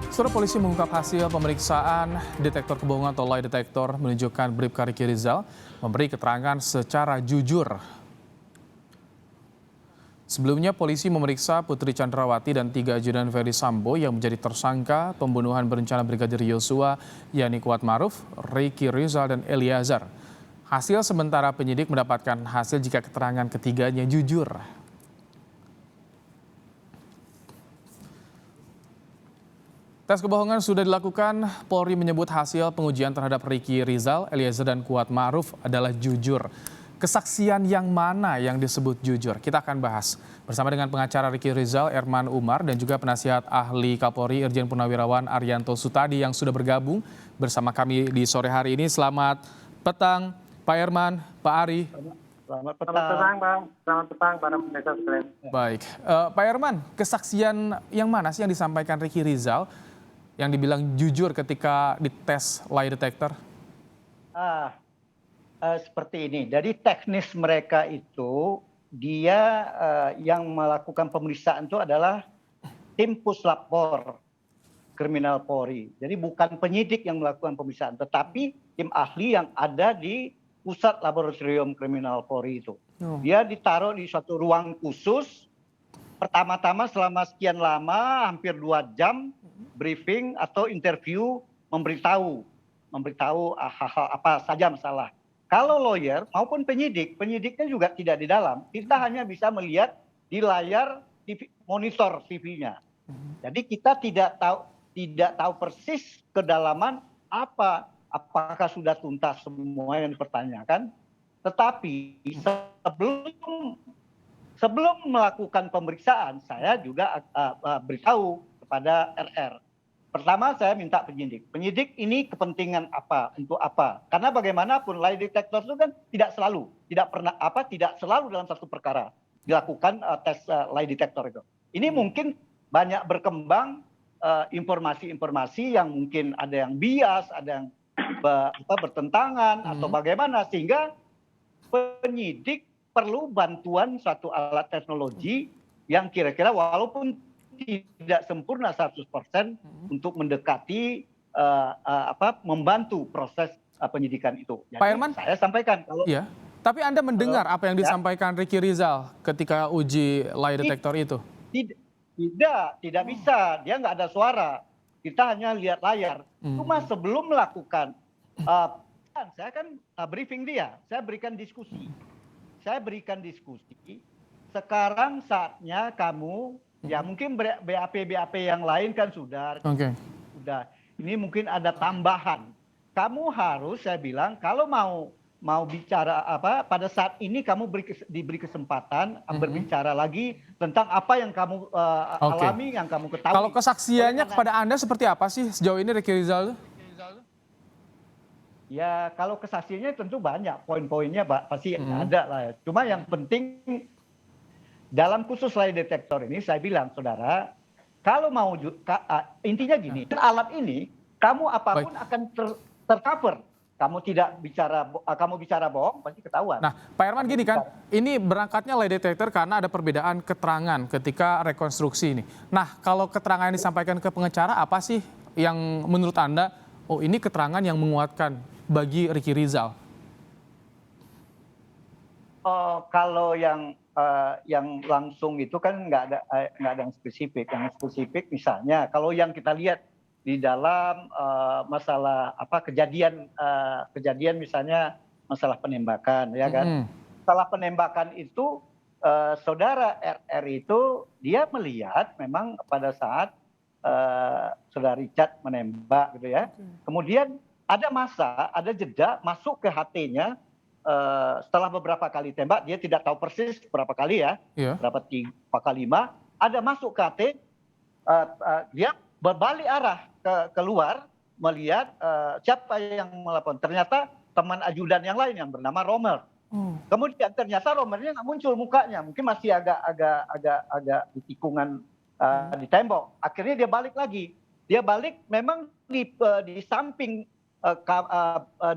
Saudara polisi mengungkap hasil pemeriksaan detektor kebohongan atau lie detector menunjukkan Bribka Riki Rizal memberi keterangan secara jujur. Sebelumnya polisi memeriksa Putri Chandrawati dan 3 ajudan Ferdy Sambo yang menjadi tersangka pembunuhan berencana Brigadir Yosua, yakni Kuat Maruf, Riki Rizal, dan Eliezer. Hasil sementara penyidik mendapatkan hasil jika keterangan ketiganya jujur. Tes kebohongan sudah dilakukan, Polri menyebut hasil pengujian terhadap Riki Rizal, Eliezer, dan Kuat Maruf adalah jujur. Kesaksian yang mana yang disebut jujur? Kita akan bahas bersama dengan pengacara Riki Rizal, Erman Umar, dan juga penasihat ahli Kapolri Irjen Purnawirawan Arianto Sutadi yang sudah bergabung bersama kami di sore hari ini. Selamat petang, Pak Erman, Pak Ari. Selamat petang, Bang. Selamat petang para pemirsa sekalian. Baik, Pak Erman, kesaksian yang mana sih yang disampaikan Riki Rizal yang dibilang jujur ketika dites lie detector? Seperti ini. Jadi teknis mereka itu dia yang melakukan pemeriksaan itu adalah tim Puslapor Kriminal Polri. Jadi bukan penyidik yang melakukan pemeriksaan, tetapi tim ahli yang ada di Pusat Laboratorium Kriminal Polri itu. Dia ditaruh di suatu ruang khusus. Pertama-tama selama sekian lama, hampir 2 jam, briefing atau interview memberitahu hal-hal apa saja masalah. Kalau lawyer maupun penyidiknya juga tidak di dalam. Kita hanya bisa melihat di layar TV, monitor TV-nya. Jadi kita tidak tahu persis kedalaman apakah sudah tuntas semua yang dipertanyakan. Tetapi sebelum melakukan pemeriksaan, saya juga beritahu kepada RR. Pertama saya minta penyidik ini kepentingan apa, untuk apa? Karena bagaimanapun lie detector itu kan tidak selalu dalam satu perkara dilakukan tes lie detector itu. Ini mungkin banyak berkembang informasi-informasi yang mungkin ada yang bias, ada yang bertentangan atau bagaimana, sehingga penyidik perlu bantuan suatu alat teknologi yang kira-kira walaupun tidak sempurna 100% untuk mendekati membantu proses penyidikan itu. Jadi, Pak Erman, saya sampaikan kalau tapi Anda mendengar apa yang disampaikan Riki Rizal ketika uji lie detector itu? Tidak bisa. Dia nggak ada suara. Kita hanya lihat layar. Cuma sebelum melakukan, saya kan briefing dia, saya berikan diskusi. Sekarang saatnya kamu, ya mungkin BAP yang lain kan sudah. Ini mungkin ada tambahan. Kamu harus, saya bilang, kalau mau bicara pada saat ini kamu diberi kesempatan berbicara lagi tentang apa yang kamu alami, yang kamu ketahui. Kalau kesaksiannya kepada Anda seperti apa sih sejauh ini Riki Rizal? Ya kalau kesaksiannya tentu banyak, poin-poinnya pasti ada lah. Cuma yang penting dalam khusus lie detector ini saya bilang, saudara, kalau mau intinya gini, alat ini kamu apapun akan tercover. Kamu bicara bohong pasti ketahuan. Nah, Pak Erman gini kan, ini berangkatnya lie detector karena ada perbedaan keterangan ketika rekonstruksi ini. Nah, kalau keterangan yang disampaikan ke pengacara apa sih yang menurut Anda, oh ini keterangan yang menguatkan bagi Riki Rizal? Kalau yang langsung itu kan nggak ada yang spesifik. Yang spesifik misalnya kalau yang kita lihat di dalam masalah kejadian misalnya masalah penembakan, ya kan? Masalah penembakan itu saudara RR itu dia melihat memang pada saat saudara Richard menembak gitu ya. Kemudian ada jeda masuk ke HT-nya. Setelah beberapa kali tembak, dia tidak tahu persis berapa kali ya, berapa 5, ada masuk ke HT, dia berbalik arah keluar melihat siapa yang melapor. Ternyata teman ajudan yang lain yang bernama Romer. Kemudian ternyata Romernya nggak muncul mukanya, mungkin masih agak di tikungan di tembok. Akhirnya dia balik lagi. Dia balik memang di samping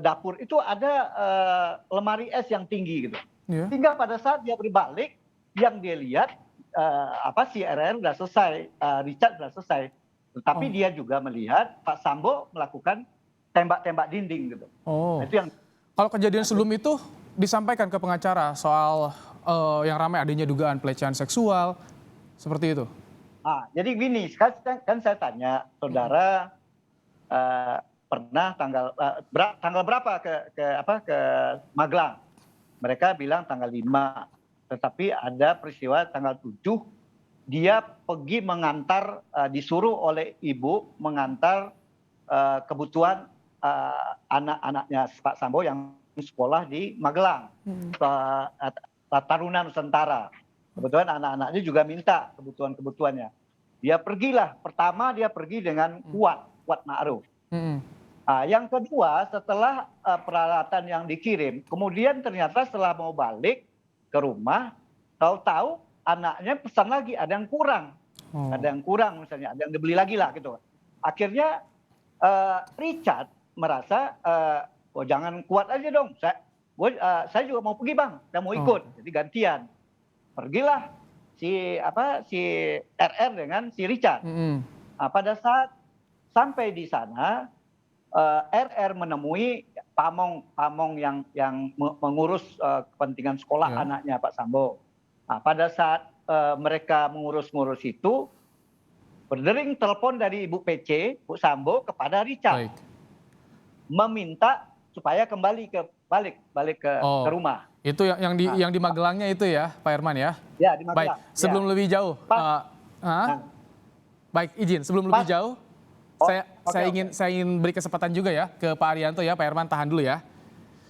dapur itu ada lemari es yang tinggi gitu. Sehingga pada saat dia berbalik, yang dia lihat si RR sudah selesai, Richard sudah selesai. Tetapi dia juga melihat Pak Sambo melakukan tembak-tembak dinding gitu. Oh. Itu yang Kalau kejadian sebelum itu disampaikan ke pengacara soal yang ramai adanya dugaan pelecehan seksual, seperti itu. jadi gini, kan saya tanya saudara pernah tanggal berapa ke Magelang? Mereka bilang tanggal 5. Tetapi ada peristiwa tanggal 7 dia pergi mengantar disuruh oleh ibu mengantar kebutuhan anak-anaknya Pak Sambo yang sekolah di Magelang, Taruna Nusantara. Kebetulan anak-anaknya juga minta kebutuhan-kebutuhannya. Pertama dia pergi dengan Kuat Ma'ruf. Yang kedua, setelah peralatan yang dikirim, kemudian ternyata setelah mau balik ke rumah, tahu-tahu anaknya pesan lagi, ada yang kurang. Ada yang kurang misalnya, ada yang dibeli lagi lah gitu. Akhirnya Richard merasa, jangan Kuat aja dong, saya juga mau pergi bang, saya mau ikut, jadi gantian. Pergilah si RR dengan si Richard. Pada saat sampai di sana, RR menemui pamong yang mengurus kepentingan sekolah anaknya Pak Sambo. Pada saat mereka mengurus itu, berdering telepon dari Ibu PC, Bu Sambo kepada Richard. Meminta supaya kembali balik ke rumah. Itu yang di Magelangnya itu ya, Pak Herman ya? Ya, di Magelang. Baik, sebelum lebih jauh, baik izin sebelum lebih jauh, saya ingin beri kesempatan juga ya ke Pak Arianto ya, Pak Herman tahan dulu ya.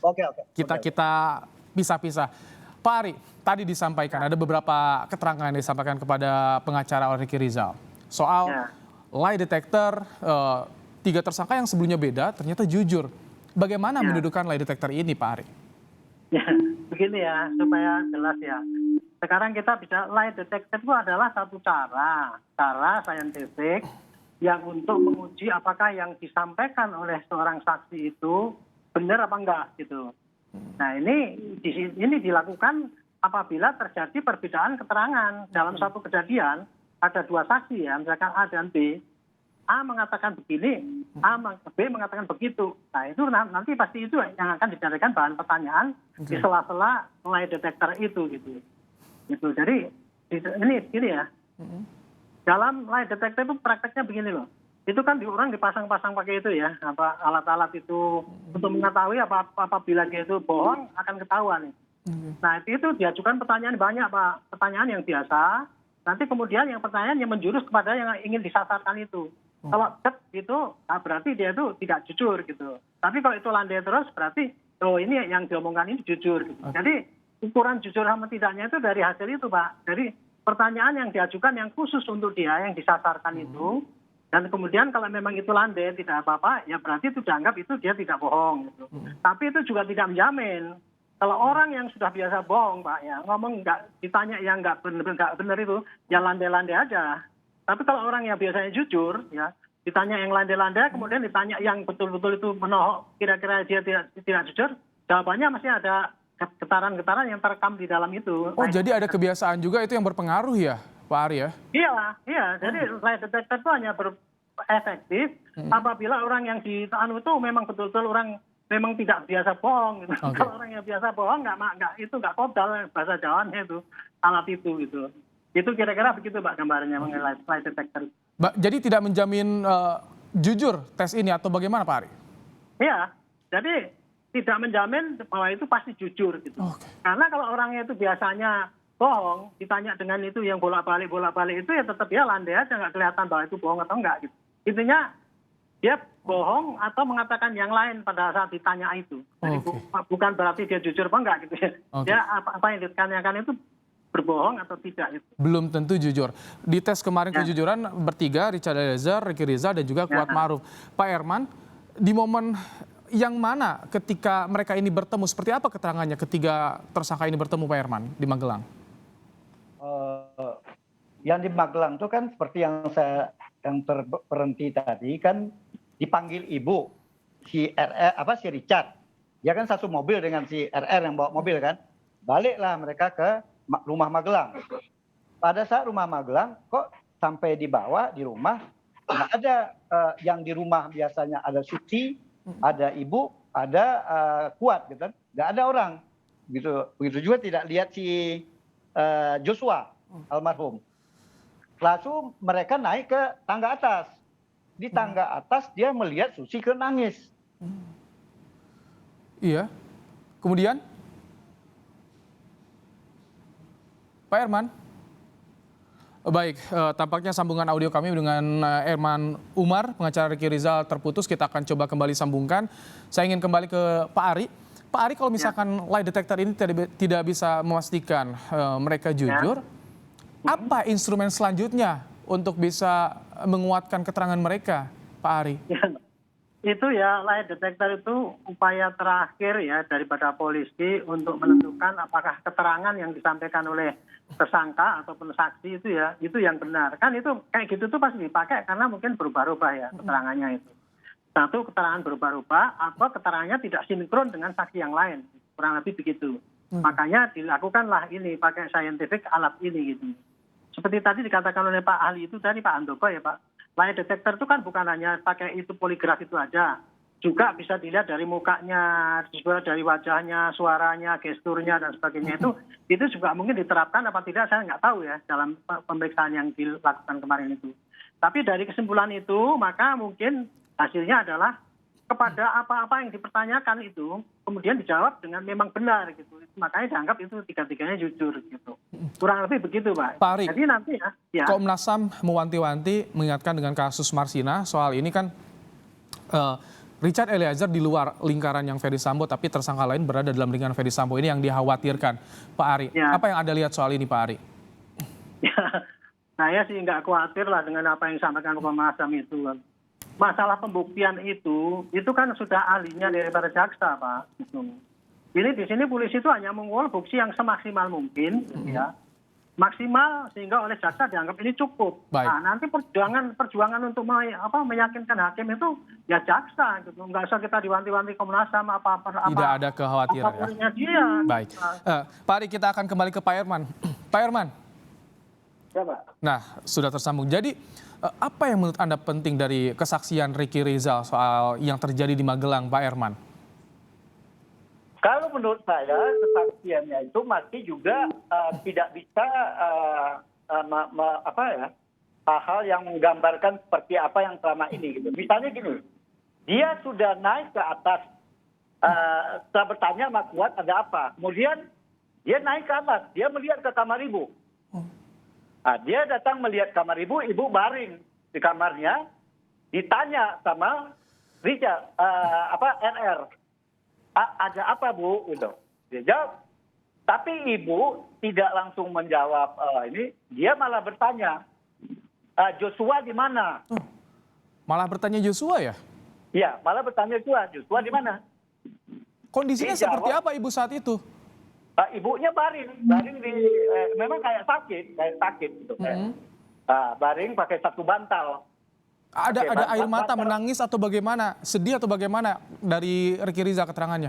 Oke. Kita pisah-pisah. Pak Ari, tadi disampaikan ada beberapa keterangan yang disampaikan kepada pengacara Ricky Rizal soal lie detector, 3 tersangka yang sebelumnya beda ternyata jujur. Bagaimana mendudukan lie detector ini, Pak Ari? Ya, begini ya, supaya jelas ya. Sekarang kita bisa lie detector itu adalah satu cara saintifik yang untuk menguji apakah yang disampaikan oleh seorang saksi itu benar apa enggak gitu. Nah ini dilakukan apabila terjadi perbedaan keterangan dalam satu kejadian, ada 2 saksi ya, misalkan A dan B. A mengatakan begini, B mengatakan begitu. Nah itu nanti pasti itu yang akan dijadikan bahan pertanyaan di sela-sela lie detector itu gitu. Jadi ini ya. Dalam lie detector itu prakteknya begini loh. Itu kan orang dipasang-pasang pakai itu ya, alat-alat itu untuk mengetahui apabila dia itu bohong akan ketahuan. Nah itu diajukan pertanyaan banyak Pak, pertanyaan yang biasa. Nanti kemudian yang pertanyaan yang menjurus kepada yang ingin disasarkan itu. Kalau gitu, nah berarti dia itu tidak jujur gitu. Tapi kalau itu landai terus berarti ini yang diomongkan ini jujur. Gitu. Jadi ukuran jujur sama tidaknya itu dari hasil itu Pak. Jadi pertanyaan yang diajukan yang khusus untuk dia yang disasarkan itu, dan kemudian kalau memang itu landai tidak apa-apa, ya berarti itu dianggap itu dia tidak bohong. Gitu. Tapi itu juga tidak menjamin. Kalau orang yang sudah biasa bohong Pak ya ngomong ditanya yang nggak benar itu ya landai-landai aja. Tapi kalau orang yang biasanya jujur ya ditanya yang landai-landai kemudian ditanya yang betul-betul itu menohok kira-kira dia tidak jujur, jawabannya masih ada getaran-getaran yang terekam di dalam itu. Jadi ada kebiasaan juga itu yang berpengaruh ya Pak Ari ya? Iya. Jadi lie detector itu hanya efektif apabila orang yang itu memang betul-betul orang memang tidak biasa bohong gitu. Kalau orang yang biasa bohong nggak kodal bahasa Jawanya itu alat itu gitu. Itu kira-kira begitu Pak gambarnya mengenai lie detector. Jadi tidak menjamin jujur tes ini atau bagaimana Pak Ari? Iya. Jadi tidak menjamin bahwa itu pasti jujur gitu. Karena kalau orangnya itu biasanya bohong, ditanya dengan itu yang bolak-balik itu ya tetap dia landai aja nggak kelihatan bahwa itu bohong atau enggak gitu. Intinya dia bohong atau mengatakan yang lain pada saat ditanya itu. Jadi bukan berarti dia jujur apa enggak gitu ya. Dia apa yang ditanyakan itu berbohong atau tidak gitu. Belum tentu jujur. Di tes kemarin kejujuran bertiga, Richard Eliezer, Ricky Rizal dan juga Kuat Ma'ruf. Pak Herman, di momen yang mana ketika mereka ini bertemu, seperti apa keterangannya ketiga tersangka ini bertemu Pak Herman di Magelang? Yang di Magelang itu kan seperti yang terberhenti tadi kan dipanggil ibu si Richard. Dia kan satu mobil dengan si RR yang bawa mobil kan. Baliklah mereka ke rumah Magelang. Pada saat rumah Magelang kok sampai dibawa di rumah nggak ada yang di rumah biasanya ada Suci, ada Ibu, ada Kuat gitu kan, nggak ada orang gitu. Begitu juga tidak lihat si Joshua almarhum. Langsung mereka naik ke tangga atas. Di tangga atas dia melihat Susi nangis. Iya. Kemudian, Pak Herman. Baik, tampaknya sambungan audio kami dengan Herman Umar, pengacara Ricky Rizal terputus. Kita akan coba kembali sambungkan. Saya ingin kembali ke Pak Ari. Pak Ari, kalau misalkan lie detector ini tidak bisa memastikan mereka jujur, apa instrumen selanjutnya untuk bisa menguatkan keterangan mereka, Pak Ari? Ya, itu ya lie detector itu upaya terakhir ya daripada polisi untuk menentukan apakah keterangan yang disampaikan oleh tersangka ataupun saksi itu yang benar. Kan itu kayak gitu tuh pasti dipakai karena mungkin berubah-ubah ya keterangannya itu. Satu, keterangan berubah-ubah atau keterangannya tidak sinkron dengan saksi yang lain. Kurang lebih begitu. Makanya dilakukanlah ini pakai scientific alat ini gitu. Seperti tadi dikatakan oleh Pak ahli itu tadi, Pak Andoko ya Pak. Lie detector itu kan bukan hanya pakai itu poligraf itu aja. Juga bisa dilihat dari mukanya, juga dari wajahnya, suaranya, gesturnya dan sebagainya itu juga mungkin diterapkan apa tidak saya nggak tahu ya dalam pemeriksaan yang dilakukan kemarin itu. Tapi dari kesimpulan itu maka mungkin hasilnya adalah kepada apa-apa yang dipertanyakan itu kemudian dijawab dengan memang benar gitu. Makanya dianggap itu tiga-tiganya jujur gitu. Kurang lebih begitu Pak. Pak Ari, jadi nanti ya. Komnas HAM mewanti-wanti mengingatkan dengan kasus Marsina soal ini kan Richard Eliezer di luar lingkaran yang Ferdy Sambo, tapi tersangka lain berada dalam lingkaran Ferdy Sambo, ini yang dikhawatirkan. Pak Ari, apa yang Anda lihat soal ini Pak Ari? Ya, saya sih nggak khawatir lah dengan apa yang disampaikan Komnas HAM itu. Masalah pembuktian itu kan sudah ahlinya daripada jaksa Pak. Ini di sini polisi itu hanya mengulang bukti yang semaksimal mungkin, ya. Maksimal sehingga oleh jaksa dianggap ini cukup. Baik. Nah, nanti perjuangan untuk meyakinkan hakim itu ya jaksa gitu. Nggak usah kita diwanti-wanti Komnas HAM Tidak ada kekhawatiran ya. Dia. Baik. Pak Ari, kita akan kembali ke Pak Herman. Pak Herman. Ya, Pak. Nah, sudah tersambung. Jadi apa yang menurut Anda penting dari kesaksian Ricky Rizal soal yang terjadi di Magelang, Pak Herman? Kalau menurut saya kesaksiannya itu masih juga tidak bisa hal yang menggambarkan seperti apa yang selama ini gitu. Misalnya gini, dia sudah naik ke atas, setelah bertanya sama Kuat ada apa, kemudian dia naik ke atas, dia melihat ke kamar ibu. Nah, dia datang melihat kamar ibu baring di kamarnya, ditanya sama Richard, RR. Ada apa Bu? Gitu. Dia jawab. Tapi ibu tidak langsung menjawab ini. Dia malah bertanya, Joshua di mana? Malah bertanya Joshua ya? Iya, malah bertanya Joshua di mana? Kondisinya seperti apa ibu saat itu? Ibunya baring di, memang kayak sakit gitu. Baring pakai satu bantal. Ada air mata, menangis atau bagaimana? Sedih atau bagaimana dari Ricky Rizal keterangannya?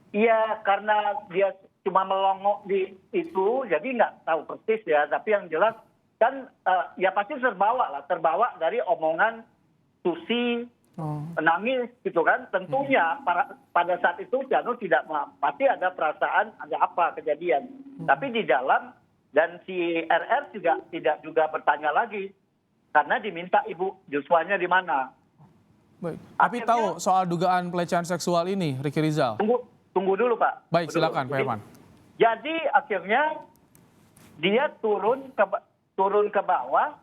Iya, karena dia cuma melongok di itu, jadi nggak tahu persis ya. Tapi yang jelas kan ya pasti terbawa dari omongan Susi, menangis gitu kan. Tentunya pada saat itu Jano tidak pasti ada perasaan ada apa kejadian. Tapi di dalam dan si RR tidak juga bertanya lagi. Karena diminta ibu Joshua-nya di mana. Baik. Tapi tahu soal dugaan pelecehan seksual ini, Ricky Rizal? Tunggu dulu Pak. Baik, silakan Pak Herman. Jadi akhirnya dia turun ke bawah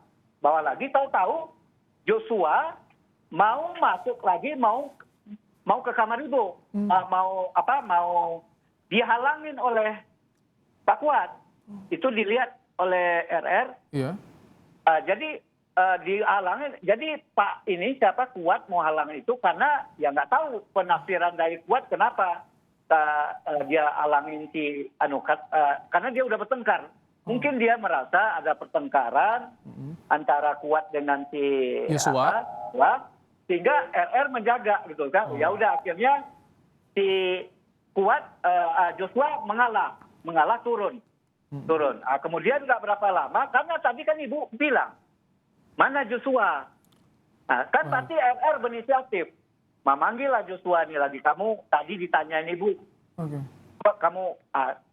lagi, tahu-tahu Joshua mau masuk lagi, mau ke kamar ibu, mau dihalangin oleh Pak Kuat. Itu dilihat oleh RR. Iya. Jadi dihalangin. Jadi Pak ini siapa Kuat mau halangin itu karena ya nggak tahu penafsiran dari Kuat kenapa dia halangin si karena dia udah bertengkar. Mungkin dia merasa ada pertengkaran antara Kuat dengan si Joshua, sehingga RR menjaga gitu kan. Ya udah akhirnya si Kuat Joshua mengalah turun. Kemudian nggak berapa lama karena tadi kan ibu bilang Mana Joshua? Nah, kan pasti RR berinisiatif. Memanggillah Joshua nih lagi. Kamu tadi ditanyain Ibu. Kok kamu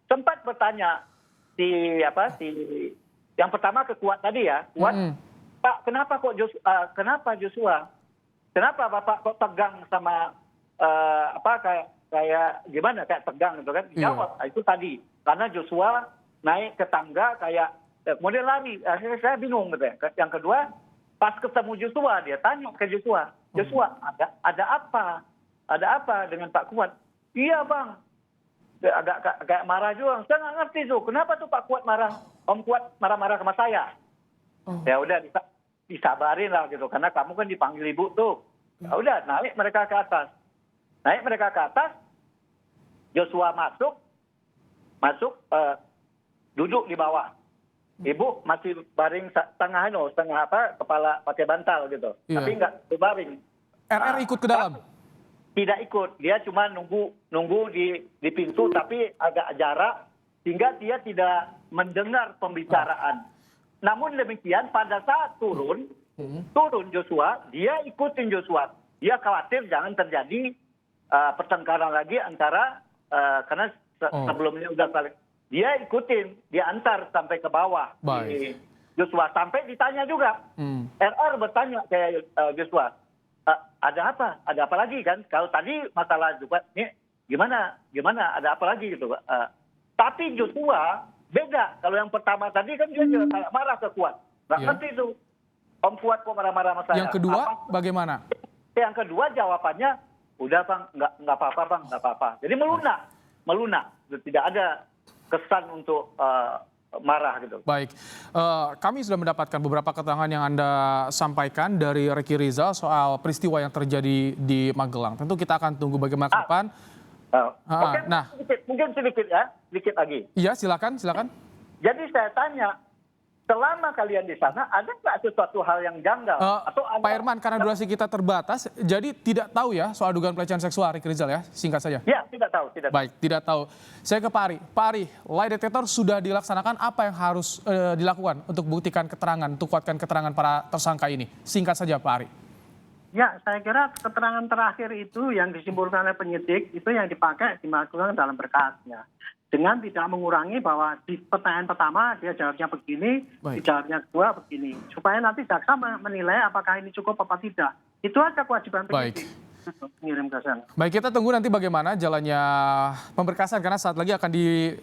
sempat bertanya si yang pertama ke Kuat tadi ya. Kuat, Pak, kenapa Joshua? Kenapa Bapak kok tegang sama kayak gimana, kayak tegang gitu kan? Jawab, itu tadi. Karena Joshua naik ke tangga kayak kemudian lari. Akhirnya saya bingung gitu ya. Yang kedua, pas ketemu Joshua, dia tanya ke Joshua, ada apa? Ada apa dengan Pak Kuat? Iya Bang. Dia agak kayak marah juga. Saya nggak ngerti tuh, kenapa tuh Pak Kuat marah? Om Kuat marah-marah sama saya. Ya udah disabarin lah gitu, karena kamu kan dipanggil Ibu tuh. Ya udah, naik mereka ke atas. Joshua masuk duduk di bawah. Ibu masih baring setengah kepala pakai bantal gitu. Iya. Tapi nggak berbaring. RR ikut ke dalam? Tidak ikut. Dia cuma nunggu di pintu tapi agak jarak sehingga dia tidak mendengar pembicaraan. Namun demikian pada saat turun Joshua, dia ikutin Joshua. Dia khawatir jangan terjadi pertengkaran lagi antara karena sebelumnya udah saling. Dia ikutin, dia antar sampai ke bawah. Di Joshua. Sampai ditanya juga. RR bertanya ke Joshua, ada apa? Ada apa lagi kan? Kalau tadi masalah juga, ini gimana? Ada apa lagi gitu. Tapi Joshua beda. Kalau yang pertama tadi kan dia kayak marah ke Kuat. Nggak ngerti tuh. Om Kuat kok marah-marah sama saya. Yang kedua bagaimana? Yang kedua jawabannya, udah Bang, nggak apa-apa Bang, nggak apa-apa. Jadi melunak. Tidak ada kesan untuk marah gitu. Baik, kami sudah mendapatkan beberapa keterangan yang Anda sampaikan dari Ricky Rizal soal peristiwa yang terjadi di Magelang. Tentu kita akan tunggu bagaimana ke depan. Oke, mungkin sedikit lagi. Iya, silakan. Jadi saya tanya, selama kalian di sana, ada nggak sesuatu hal yang janggal? Pak Herman, karena durasi kita terbatas, jadi tidak tahu ya soal dugaan pelecehan seksual Ricky Rizal ya, singkat saja. Ya, tidak tahu. Baik, tidak tahu. Saya ke Pak Ari. Pak Ari, lie detector sudah dilaksanakan, apa yang harus dilakukan untuk buktikan keterangan, untuk kuatkan keterangan para tersangka ini? Singkat saja Pak Ari. Ya, saya kira keterangan terakhir itu yang disimpulkan oleh penyidik itu yang dipakai dimasukkan dalam berkasnya. Dengan tidak mengurangi bahwa di pertanyaan pertama dia jawabnya begini, di jawabnya kedua begini. Supaya nanti jaksa menilai apakah ini cukup apa tidak. Itu aja kewajiban penyidik. Mengirim ke sana. Baik, kita tunggu nanti bagaimana jalannya pemberkasan karena saat lagi akan di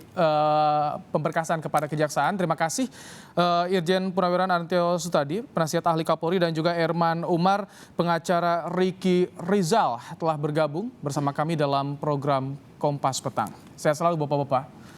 pemberkasan kepada kejaksaan. Terima kasih Irjen Purnawirawan Arantio Sutadi, penasihat ahli Kapolri, dan juga Herman Umar, pengacara Ricky Rizal telah bergabung bersama kami dalam program Kompas Petang. Sehat selalu Bapak-bapak.